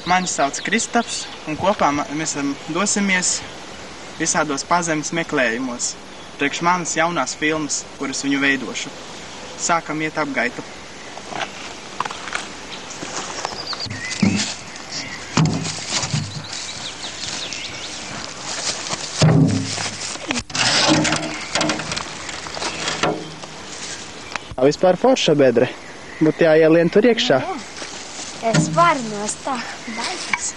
Mani sauc Kristaps, un kopā mēs dosimies visādos pazemes meklējumos. Priekš manas jaunās filmas, kuras viņu veidošu. Sākam iet apgaita. Vispār forša bedre. Būtu jāielien tur iekšā. Es varu nostā. Baigas.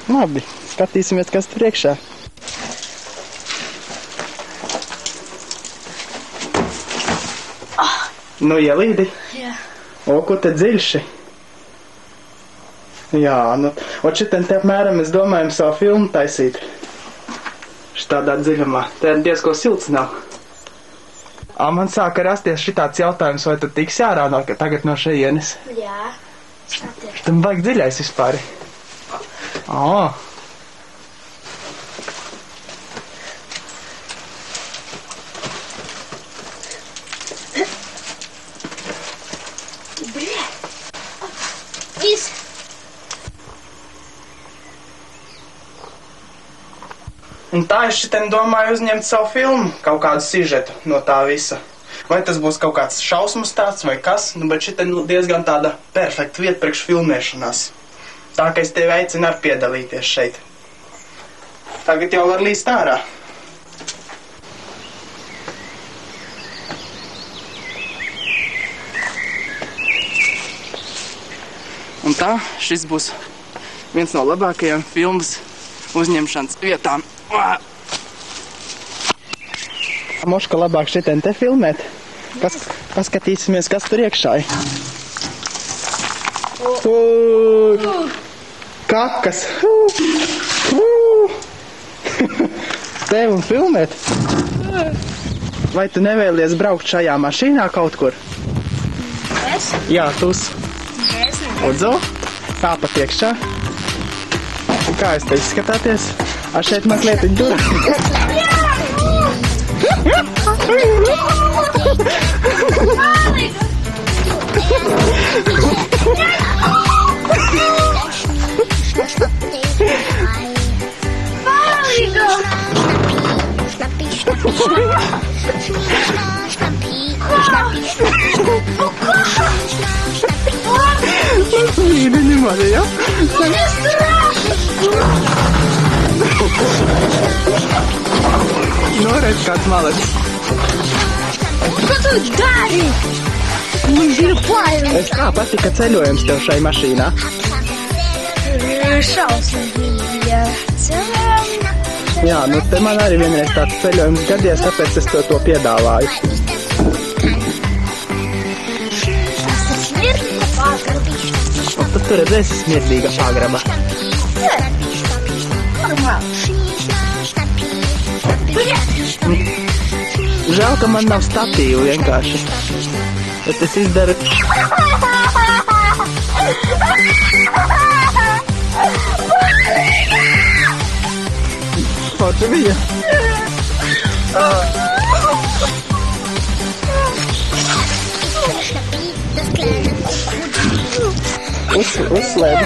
Labi, skatīsimies, kas tur iekšā. Nu, ielīdi? Jā. O, kur te dziļši? Jā, nu, o šitien te apmēram mēs domājam savu filmu taisīt. Šitādā dziļumā. Te diezko silts nav. Man sāka rasties šitāds jautājums, vai tu tiksi ārā tagad no šejienes? Jā. Skaties. Tam vajag dziļais vispār. Un tā es šitien domāju uzņemt savu filmu, kaut kādu sižetu no tā visa. Vai tas būs kaut kāds šausmu stāsts vai kas, bet šitien diezgan tāda perfekta vieta priekš filmēšanās. Tā, ka es tevi aicinu arī piedalīties šeit. Tagad jau var līst ārā. Un tā, šis būs viens no labākajiem filmas uzņemšanas vietām. Moška labāk šitien te filmēt. Paskatīsimies, kas tur iekšā. Kakas. Tev un filmēt. Vai tu nevēlies braukt šajā mašīnā kaut kur? Es? Jā, tus. Es Udzo, kāpat iekšā. Un kā es te izskatāties? Šeit mazliet dur. Ja? Nu, redz, kāds malets. Ko tu dari? Man ir baili. Kā patika ceļojums tev šai mašīnā? Šausmīgi. Jā, nu te man arī vienreiz tāds ceļojums gadies, tāpēc es to piedāvāju. Tas ir smirdīga pagraba. Tad tu redzēsi smirdīga pagraba. Normāli. Žēl, ka man nav statīvu vienkārši. Bet es izdaru... Forši bija. Uzslēdi.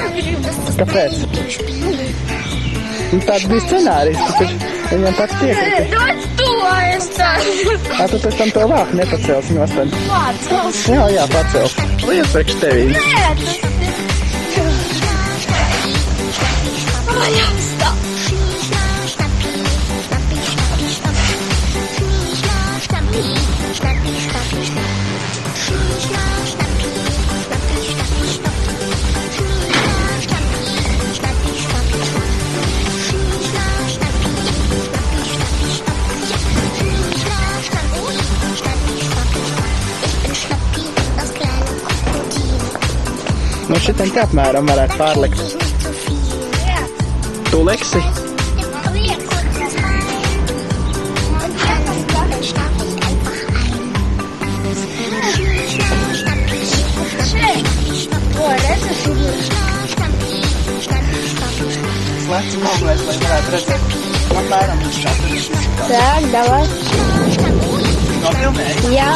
Kāpēc? Tāds bija scenārijs, taču viņam pats piekrita. Ļoti tuvojas tas. Tu pēc tam to vāku nepacels nostan. Pacels. Jā, pacels. Lies priekš tevī. Nē, tas ir. Jāstā. Nu šitien te apmēram varētu pārlikt. Tu leksi? Slēdz moglēs, lai varētu redzēt. Apmēram šādi. Так, давай. Nofilmēji? Jā.